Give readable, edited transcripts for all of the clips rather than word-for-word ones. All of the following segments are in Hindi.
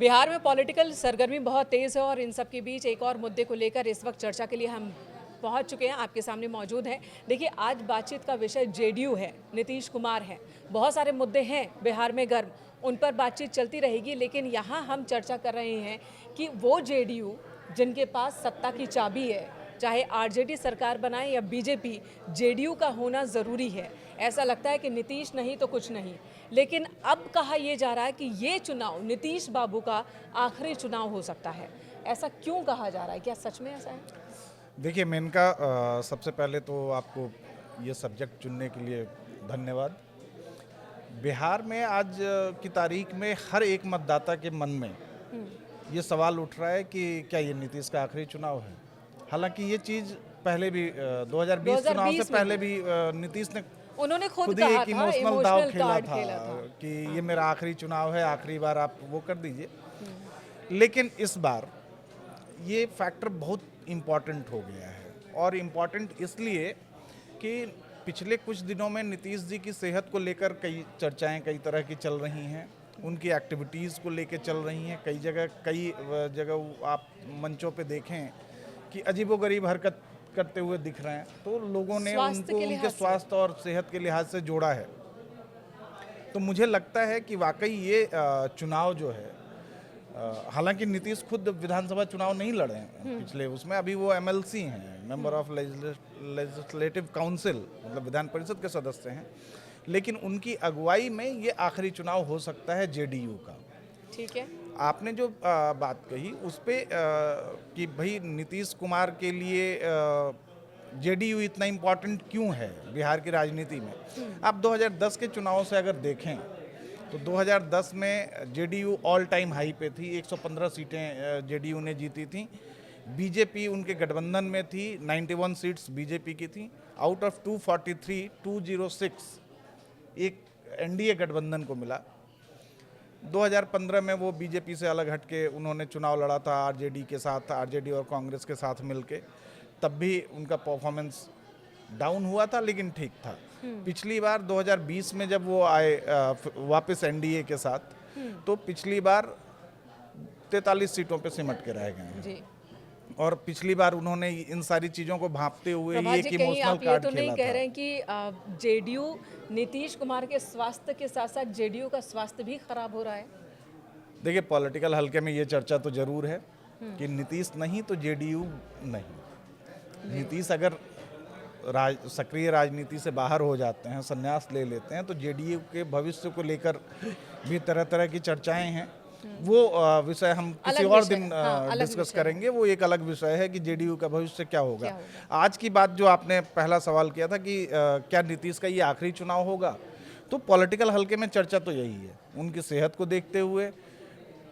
बिहार में पॉलिटिकल सरगर्मी बहुत तेज़ है और इन सब के बीच एक और मुद्दे को लेकर इस वक्त चर्चा के लिए हम पहुंच चुके हैं, आपके सामने मौजूद हैं। देखिए, आज बातचीत का विषय जेडीयू है, नीतीश कुमार हैं। बहुत सारे मुद्दे हैं बिहार में गर्म, उन पर बातचीत चलती रहेगी, लेकिन यहाँ हम चर्चा कर रहे हैं कि वो जेडीयू जिनके पास सत्ता की चाबी है, चाहे आरजेडी सरकार बनाए या बीजेपी, जेडीयू का होना ज़रूरी है। ऐसा लगता है कि नीतीश नहीं तो कुछ नहीं, लेकिन अब कहा यह जा रहा है कि ये चुनाव नीतीश बाबू का आखिरी चुनाव हो सकता है। ऐसा क्यों कहा जा रहा है? क्या सच में ऐसा है? देखिए मेनका, सबसे पहले तो आपको ये सब्जेक्ट चुनने के लिए धन्यवाद। बिहार में आज की तारीख में हर एक मतदाता के मन में ये सवाल उठ रहा है कि क्या ये नीतीश का आखिरी चुनाव है। हालांकि ये चीज़ पहले भी 2020 चुनाव से पहले भी नीतीश ने उन्होंने खुद ही एक इमोशनल दाव खेला था कि ये मेरा आखिरी चुनाव है, आखिरी बार आप वो कर दीजिए। लेकिन इस बार ये फैक्टर बहुत इम्पॉर्टेंट हो गया है, और इम्पॉर्टेंट इसलिए कि पिछले कुछ दिनों में नीतीश जी की सेहत को लेकर कई चर्चाएं कई तरह की चल रही हैं, उनकी एक्टिविटीज़ को लेकर चल रही हैं। कई जगह आप मंचों पे देखें कि अजीबोगरीब हरकत करते हुए दिख रहे हैं, तो लोगों ने उनको उनके स्वास्थ्य और सेहत के लिहाज से जोड़ा है। तो मुझे लगता है कि वाकई ये चुनाव जो है, हालांकि नीतीश खुद विधानसभा चुनाव नहीं लड़े हैं पिछले उसमें, अभी वो एमएलसी हैं, मेंबर ऑफ लेजिस्लेटिव काउंसिल, मतलब विधान परिषद के सदस्य हैं, लेकिन उनकी अगुवाई में ये आखिरी चुनाव हो सकता है जेडीयू का। ठीक है, आपने जो बात कही उस पे कि भाई नीतीश कुमार के लिए जेडीयू इतना इम्पोर्टेंट क्यों है बिहार की राजनीति में। आप 2010 के चुनाव से अगर देखें तो 2010 में जेडीयू ऑल टाइम हाई पे थी, 115 सीटें जेडीयू ने जीती थी। बीजेपी उनके गठबंधन में थी, 91 सीट्स बीजेपी की थी। आउट ऑफ 243, 206 एक एनडीए गठबंधन को मिला। 2015 में वो बीजेपी से अलग हटके उन्होंने चुनाव लड़ा था आरजेडी के साथ, आरजेडी और कांग्रेस के साथ मिलके। तब भी उनका परफॉर्मेंस डाउन हुआ था, लेकिन ठीक था। पिछली बार 2020 में जब वो आए वापस एनडीए के साथ, तो पिछली बार 43 सीटों पे सिमट के रह गए हैं। और पिछली बार उन्होंने इन सारी चीज़ों को भांपते हुए ये एक इमोशनल कार्ड तो नहीं कह रहे हैं कि जेडीयू नीतीश कुमार के स्वास्थ्य के साथ साथ जेडीयू का स्वास्थ्य भी खराब हो रहा है? देखिए, पॉलिटिकल हल्के में ये चर्चा तो जरूर है कि नीतीश नहीं तो जेडीयू नहीं। नीतीश अगर सक्रिय राजनीति से बाहर हो जाते हैं, संन्यास ले लेते हैं, तो जेडीयू के भविष्य को लेकर भी तरह तरह की चर्चाएं हैं। वो विषय हम किसी और दिन डिस्कस करेंगे। वो एक अलग विषय है कि जेडीयू का भविष्य क्या होगा। आज की बात जो आपने पहला सवाल किया था कि क्या नीतीश का ये आखिरी चुनाव होगा, तो पॉलिटिकल हल्के में चर्चा तो यही है। उनकी सेहत को देखते हुए,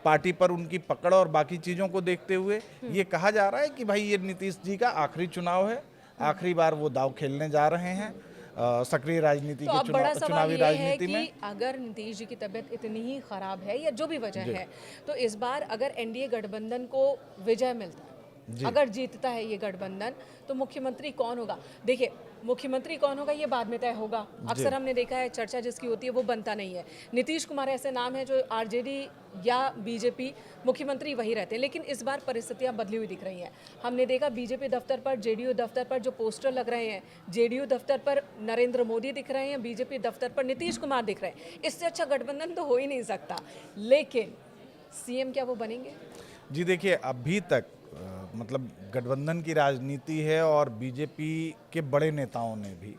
पार्टी पर उनकी पकड़ और बाकी चीज़ों को देखते हुए ये कहा जा रहा है कि भाई ये नीतीश जी का आखिरी चुनाव है, आखिरी बार वो दाव खेलने जा रहे हैं सक्रिय राजनीति तो के चुनावी राजनीति में। अगर नीतीश जी की तबीयत इतनी ही खराब है या जो भी वजह है, तो इस बार अगर एनडीए गठबंधन को विजय मिलता है, अगर जीतता है ये गठबंधन, तो मुख्यमंत्री कौन होगा? देखिए, मुख्यमंत्री कौन होगा ये बाद में तय होगा। अक्सर हमने देखा है चर्चा जिसकी होती है वो बनता नहीं है। नीतीश कुमार ऐसे नाम है जो आरजेडी या बीजेपी मुख्यमंत्री वही रहते हैं, लेकिन इस बार परिस्थितियां बदली हुई दिख रही हैं। हमने देखा बीजेपी दफ्तर पर, जेडीयू दफ्तर पर जो पोस्टर लग रहे हैं, जेडीयू दफ्तर पर नरेंद्र मोदी दिख रहे हैं, बीजेपी दफ्तर पर नीतीश कुमार दिख रहे हैं। इससे अच्छा गठबंधन तो हो ही नहीं सकता। लेकिन सीएम क्या वो बनेंगे? जी देखिए, अभी तक मतलब गठबंधन की राजनीति है और बीजेपी के बड़े नेताओं ने भी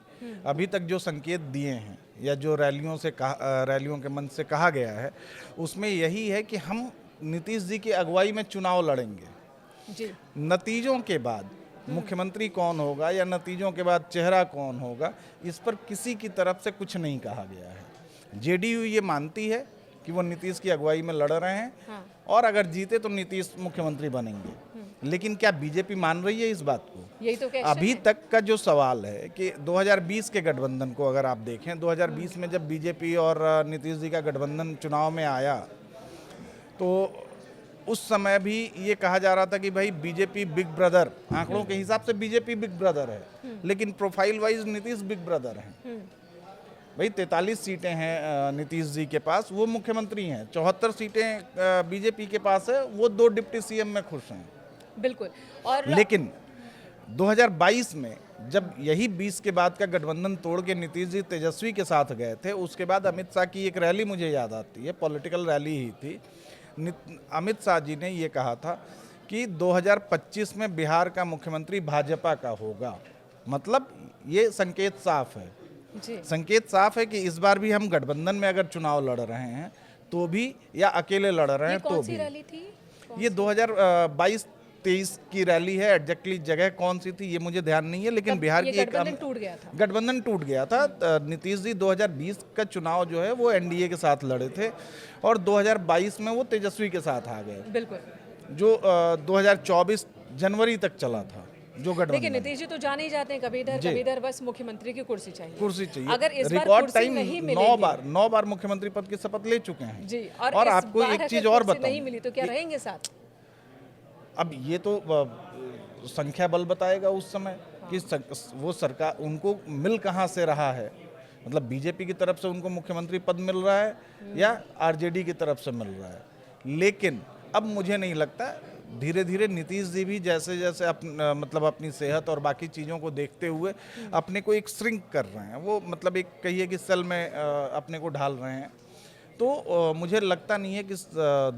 अभी तक जो संकेत दिए हैं या जो रैलियों के मंच से कहा गया है, उसमें यही है कि हम नीतीश जी की अगुवाई में चुनाव लड़ेंगे जी। नतीजों के बाद मुख्यमंत्री कौन होगा या नतीजों के बाद चेहरा कौन होगा, इस पर किसी की तरफ से कुछ नहीं कहा गया है। जेडीयू ये मानती है कि वो नीतीश की अगुवाई में लड़ रहे हैं, और अगर जीते तो नीतीश मुख्यमंत्री बनेंगे। लेकिन क्या बीजेपी मान रही है इस बात को? यही तो अभी तक का जो सवाल है कि 2020 के गठबंधन को अगर आप देखें, 2020 में जब बीजेपी और नीतीश जी का गठबंधन चुनाव में आया, तो उस समय भी ये कहा जा रहा था कि भाई बीजेपी बिग ब्रदर, आंकड़ों के हिसाब से बीजेपी बिग ब्रदर है, लेकिन profile wise Nitish big brother है। भाई 43 सीटें हैं नीतीश जी के पास, वो मुख्यमंत्री हैं। 74 सीटें बीजेपी के पास है, वो 2 डिप्टी सीएम में खुश हैं। बिल्कुल। और लेकिन 2022 में जब यही 20 के बाद का गठबंधन तोड़ के नीतीश जी तेजस्वी के साथ गए थे, उसके बाद अमित शाह की एक रैली मुझे याद आती है, पॉलिटिकल रैली ही थी। अमित शाह जी ने ये कहा था कि 2025 में बिहार का मुख्यमंत्री भाजपा का होगा। मतलब ये संकेत साफ है, जी संकेत साफ है कि इस बार भी हम गठबंधन में अगर चुनाव लड़ रहे हैं तो भी, या अकेले लड़ रहे ये हैं तो कौन सी भी। रैली थी? ये 2022-23 की रैली है। एग्जैक्टली जगह कौन सी थी ये मुझे ध्यान नहीं है, लेकिन तब बिहार ये की एक गठबंधन टूट गया था। गठबंधन टूट गया था। नीतीश जी 2020 का चुनाव जो है वो एनडीए के साथ लड़े थे और 2022 में वो तेजस्वी के साथ आ गए, बिल्कुल। जो 2024 जनवरी तक चला था जो देखिए, गठबंधन। नीतीश जी तो जाने ही जाते हैं कभी इधर, बस मुख्यमंत्री की कुर्सी चाहिए। कुर्सी चाहिए। अगर इस बार रिकॉर्ड कुर्सी टाइम नहीं 9 बार मुख्यमंत्री पद की शपथ ले चुके हैं जी, और इस आपको बार एक अगर चीज और कुर्सी बताऊं, नहीं मिली तो क्या रहेंगे साथ? अब ये तो संख्या बल बताएगा उस समय कि वो सरकार उनको मिल कहाँ से रहा है। मतलब बीजेपी की तरफ से उनको मुख्यमंत्री पद मिल रहा है या आरजेडी की तरफ से मिल रहा है। लेकिन अब मुझे नहीं लगता, धीरे धीरे नीतीश जी भी जैसे जैसे मतलब अपनी सेहत और बाकी चीज़ों को देखते हुए अपने को एक श्रिंक कर रहे हैं, वो मतलब एक कहिए कि सेल में अपने को ढाल रहे हैं। तो मुझे लगता नहीं है कि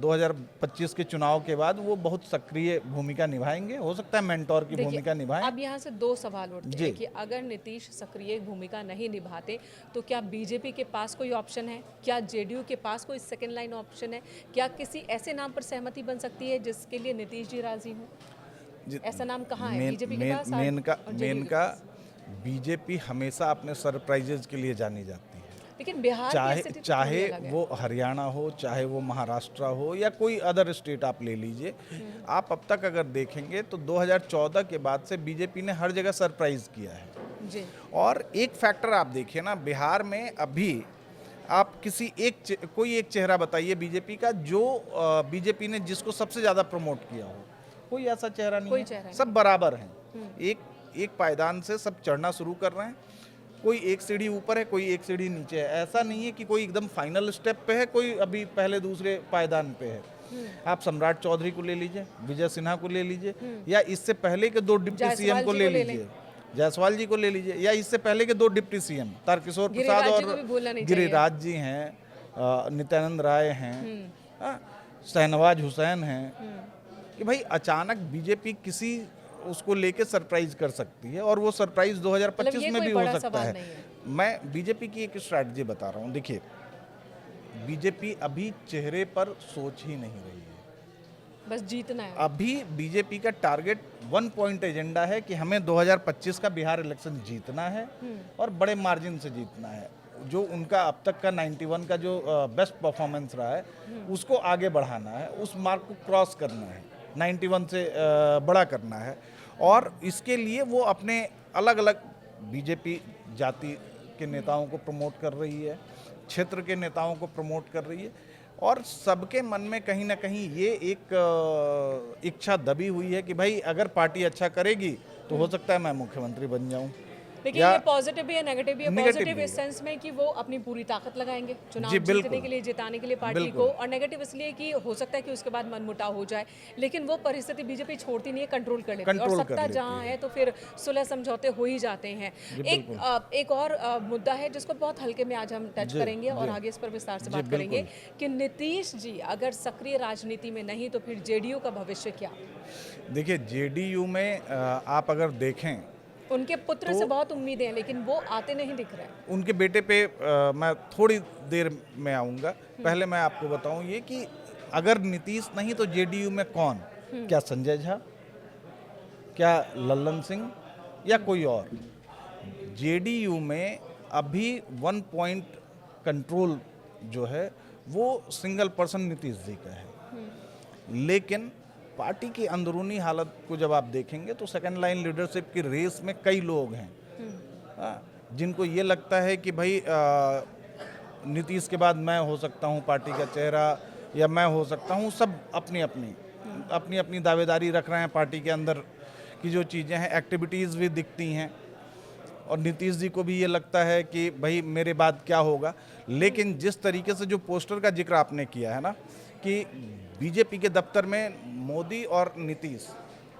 2025 के चुनाव के बाद वो बहुत सक्रिय भूमिका निभाएंगे। हो सकता है मेंटोर की भूमिका निभाएं। अब यहाँ से 2 सवाल उठते जी। हैं कि अगर नीतीश सक्रिय भूमिका नहीं निभाते तो क्या बीजेपी के पास कोई ऑप्शन है? क्या जेडीयू के पास कोई सेकंड लाइन ऑप्शन है? क्या किसी ऐसे नाम पर सहमति बन सकती है जिसके लिए नीतीश जी राजी हों? ऐसा नाम कहाँ है बीजेपी के पास? मेन का बीजेपी हमेशा अपने सरप्राइजेज के लिए जानी जाती है। लेकिन बिहार की स्थिति तो चाहे थोड़ी अलग है। वो हरियाणा हो, चाहे वो महाराष्ट्र हो या कोई अदर स्टेट आप ले लीजिए। आप अब तक अगर देखेंगे तो 2014 के बाद से बीजेपी ने हर जगह सरप्राइज किया है। जी। और एक फैक्टर आप देखिए ना, बिहार में अभी आप किसी कोई एक चेहरा बताइए बीजेपी का जो बीजेपी ने जिसको सबसे ज़्यादा प्रमोट किया हो। कोई ऐसा चेहरा नहीं कोई है, चेहरा सब बराबर हैं। एक पायदान से सब चढ़ना शुरू कर रहे हैं। कोई एक सीढ़ी ऊपर है, कोई एक सीढ़ी नीचे है। ऐसा नहीं है कि कोई एकदम फाइनल स्टेप पे है, कोई अभी पहले दूसरे पायदान पे है। आप सम्राट चौधरी को ले लीजिए, विजय सिन्हा को ले लीजिए, या इससे पहले के 2 डिप्टी सीएम को ले लीजिए, जायसवाल जी को ले लीजिए, या इससे पहले के 2 डिप्टी सीएम तारकिशोर प्रसाद और गिरिराज जी हैं, नित्यानंद राय हैं, शहनवाज हुसैन हैं। कि भाई अचानक बीजेपी किसी उसको लेके सरप्राइज कर सकती है और वो सरप्राइज 2025 में भी हो सकता है। मैं बीजेपी की एक स्ट्रैटेजी बता रहा हूँ। देखिए, बीजेपी अभी चेहरे पर सोच ही नहीं रही है, बस जीतना है। अभी बीजेपी का टारगेट 1 पॉइंट एजेंडा है कि हमें 2025 का बिहार इलेक्शन जीतना है और बड़े मार्जिन से जीतना है। जो उनका अब तक का 91 का जो बेस्ट परफॉर्मेंस रहा है उसको आगे बढ़ाना है, उस मार्क को क्रॉस करना है, 91 से बड़ा करना है। और इसके लिए वो अपने अलग अलग बीजेपी जाति के नेताओं को प्रमोट कर रही है, क्षेत्र के नेताओं को प्रमोट कर रही है, और सबके मन में कहीं ना कहीं ये एक इच्छा दबी हुई है कि भाई अगर पार्टी अच्छा करेगी तो हो सकता है मैं मुख्यमंत्री बन जाऊं। लेकिन ये पॉजिटिव भी है, नेगेटिव भी है। पॉजिटिव इस सेंस में कि वो अपनी पूरी ताकत लगाएंगे चुनाव जीतने के लिए, जिताने के लिए पार्टी को, और नेगेटिव इसलिए कि हो सकता है कि उसके बाद मनमुटाव हो जाए, लेकिन वो परिस्थिति बीजेपी छोड़ती नहीं है, कंट्रोल कर लेती है। और सत्ता जहां है तो फिर सुलह समझौते हो ही जाते हैं। एक और मुद्दा है जिसको बहुत हल्के में आज हम टच करेंगे और आगे इस पर विस्तार से बात करेंगे कि नीतीश जी अगर सक्रिय राजनीति में नहीं तो फिर जेडीयू का भविष्य क्या? देखिए, जेडीयू में आप अगर देखें, उनके पुत्र से बहुत उम्मीदें हैं लेकिन वो आते नहीं दिख रहे हैं। उनके बेटे पे मैं थोड़ी देर में आऊँगा। पहले मैं आपको बताऊं ये कि अगर नीतीश नहीं तो जेडीयू में कौन? क्या संजय झा, क्या लल्लन सिंह, या कोई और? जेडीयू में अभी 1 पॉइंट कंट्रोल जो है वो सिंगल पर्सन नीतीश जी का है। लेकिन पार्टी की अंदरूनी हालत को जब आप देखेंगे तो सेकंड लाइन लीडरशिप की रेस में कई लोग हैं जिनको ये लगता है कि भाई नीतीश के बाद मैं हो सकता हूँ पार्टी का चेहरा, या मैं हो सकता हूँ। सब अपनी अपनी दावेदारी रख रहे हैं। पार्टी के अंदर की जो चीज़ें हैं, एक्टिविटीज़ भी दिखती हैं। और नीतीश जी को भी ये लगता है कि भाई मेरे बाद क्या होगा। लेकिन जिस तरीके से जो पोस्टर का जिक्र आपने किया है ना कि बीजेपी के दफ्तर में मोदी और नीतीश,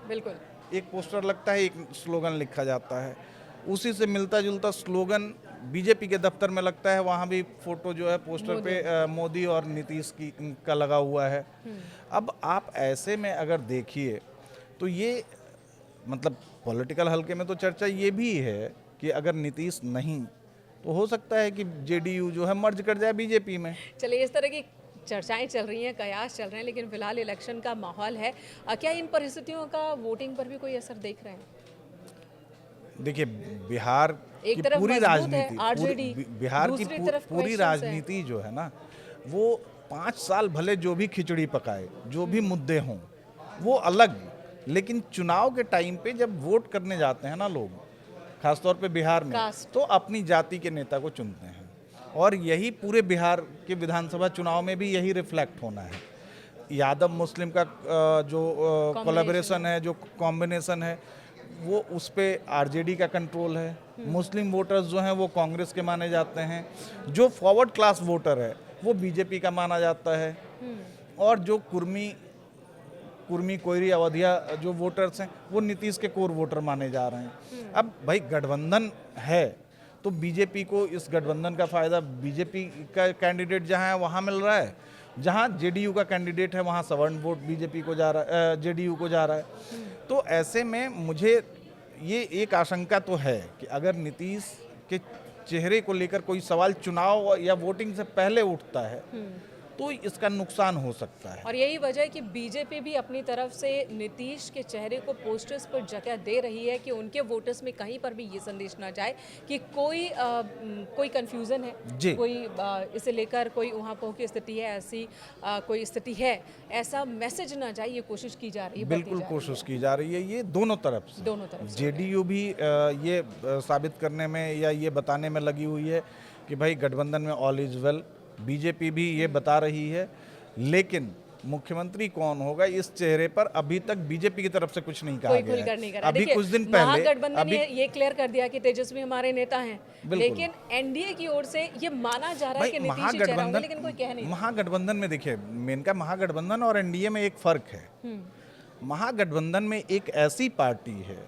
बिल्कुल एक पोस्टर लगता है, एक स्लोगन लिखा जाता है, उसी से मिलता जुलता स्लोगन बीजेपी के दफ्तर में लगता है, वहाँ भी फोटो जो है पोस्टर पे मोदी और नीतीश की का लगा हुआ है। अब आप ऐसे में अगर देखिए तो ये मतलब पॉलिटिकल हल्के में तो चर्चा ये भी है कि अगर नीतीश नहीं तो हो सकता है कि जेडीयू जो है मर्ज कर जाए बीजेपी में। चलिए, इस तरह की चर्चाएं चल रही हैं, कयास चल रहे हैं, लेकिन फिलहाल इलेक्शन का माहौल है। क्या इन परिस्थितियों का वोटिंग पर भी कोई असर देख रहे हैं? देखिए बिहार एक की तरफ पूरी मजबूत है राजनीति, आरजेडी, बिहार की दूसरी तरफ पूरी questions हैं। राजनीति जो है ना वो 5 साल भले जो भी खिचड़ी पकाए, जो भी मुद्दे हों वो अलग, लेकिन चुनाव के टाइम पे जब वोट करने जाते हैं ना लोग, खासतौर पे बिहार में, कास्ट। तो अपनी जाति के नेता को चुनते हैं। और यही पूरे बिहार के विधानसभा चुनाव में भी यही रिफ्लेक्ट होना है। यादव मुस्लिम का जो कोलैबोरेशन है, जो कॉम्बिनेशन है, वो उस पे आरजेडी का कंट्रोल है। मुस्लिम वोटर्स जो हैं वो कांग्रेस के माने जाते हैं, जो फॉरवर्ड क्लास वोटर है वो बीजेपी का माना जाता है, और जो कुर्मी कोयरी अवधिया जो वोटर्स हैं वो नीतीश के कोर वोटर माने जा रहे हैं। अब भाई गठबंधन है तो बीजेपी को इस गठबंधन का फायदा बीजेपी का कैंडिडेट जहां है वहां मिल रहा है, जहां जेडीयू का कैंडिडेट है वहां सवर्ण वोट बीजेपी को जा रहा है, जेडीयू को जा रहा है। तो ऐसे में मुझे ये एक आशंका तो है कि अगर नीतीश के चेहरे को लेकर कोई सवाल चुनाव या वोटिंग से पहले उठता है तो इसका नुकसान हो सकता है। और यही वजह है कि बीजेपी भी अपनी तरफ से नीतीश के चेहरे को पोस्टर्स पर जगह दे रही है कि उनके वोटर्स में कहीं पर भी ये संदेश ना जाए कि कोई कंफ्यूजन है, कोई इसे लेकर कोई वहाँ पर की स्थिति है, ऐसी कोई स्थिति है, ऐसा मैसेज ना जाए, ये कोशिश की जा रही है। बिल्कुल कोशिश की जा रही है, ये दोनों तरफ से। जेडीयू भी ये साबित करने में या ये बताने में लगी हुई है कि भाई गठबंधन में ऑल इज वेल, बीजेपी भी ये बता रही है, लेकिन मुख्यमंत्री कौन होगा इस चेहरे पर अभी तक बीजेपी की तरफ से कुछ नहीं कहा गया है। अभी कुछ दिन पहले महागठबंधन ये क्लियर कर दिया कि तेजस्वी हमारे नेता हैं, लेकिन एनडीए की ओर से ये माना जा रहा है कि नीतीश ही चेहरा होंगे, लेकिन कोई कह नहीं। महागठबंधन में देखिए, मेनका महागठबंधन और एनडीए में एक फर्क है। महागठबंधन में एक ऐसी पार्टी है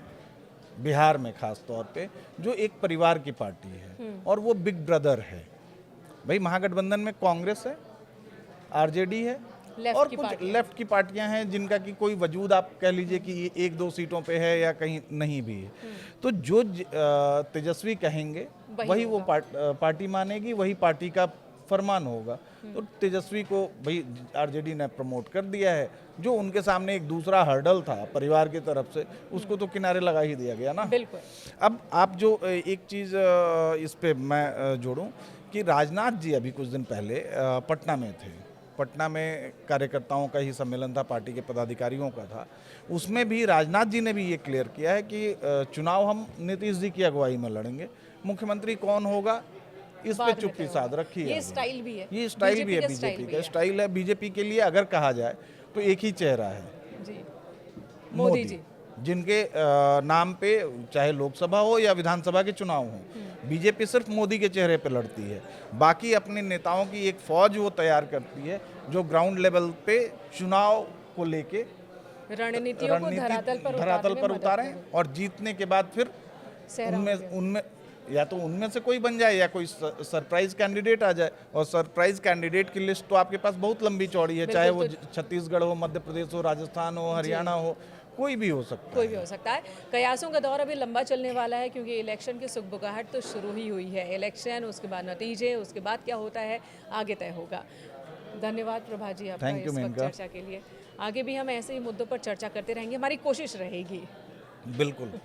बिहार में खास तौर पे जो एक परिवार की पार्टी है और वो बिग ब्रदर है। भाई महागठबंधन में कांग्रेस है, आरजेडी है और कुछ लेफ्ट की पार्टियां हैं जिनका कि कोई वजूद आप कह लीजिए कि ये 1-2 सीटों पे है या कहीं नहीं भी है। तो जो तेजस्वी कहेंगे वही वो पार्टी मानेगी, वही पार्टी का फरमान होगा। तो तेजस्वी को भाई आरजेडी ने प्रमोट कर दिया है, जो उनके सामने एक दूसरा हर्डल था परिवार की तरफ से, उसको तो किनारे लगा ही दिया गया ना। बिल्कुल। अब आप जो एक चीज़ इस पे मैं जोड़ूं कि राजनाथ जी अभी कुछ दिन पहले पटना में थे। पटना में कार्यकर्ताओं का ही सम्मेलन था, पार्टी के पदाधिकारियों का था। उसमें भी राजनाथ जी ने भी ये क्लियर किया है कि चुनाव हम नीतीश जी की अगुवाई में लड़ेंगे, मुख्यमंत्री कौन होगा इस पे चुप्पी साध रखी है। ये स्टाइल भी है, ये स्टाइल भी है, बीजेपी का स्टाइल है। बीजेपी के लिए अगर कहा जाए तो एक ही चेहरा है जी, मोदी जी, जिनके नाम पे चाहे लोकसभा हो या विधानसभा के चुनाव हो, बीजेपी सिर्फ मोदी के चेहरे पे लड़ती है। बाकी अपने नेताओं की एक फौज वो तैयार करती है जो ग्राउंड लेवल पे चुनाव को लेके रणनीतियों को धरातल पर उतारें और जीतने के बाद फिर उनमें या तो उनमें से कोई बन जाए या कोई सरप्राइज कैंडिडेट आ जाए। और सरप्राइज कैंडिडेट की लिस्ट तो आपके पास बहुत लंबी चौड़ी है, चाहे वो छत्तीसगढ़ हो, मध्य प्रदेश हो, राजस्थान हो, हरियाणा हो, कोई भी हो सकता है। कयासों का दौर अभी लंबा चलने वाला है क्योंकि इलेक्शन की सुगबुगाहट तो शुरू ही हुई है। इलेक्शन, उसके बाद नतीजे, उसके बाद क्या होता है आगे तय होगा। धन्यवाद प्रभा जी आपका इस वक्त चर्चा के लिए। आगे भी हम ऐसे ही मुद्दों पर चर्चा करते रहेंगे, हमारी कोशिश रहेगी। बिल्कुल।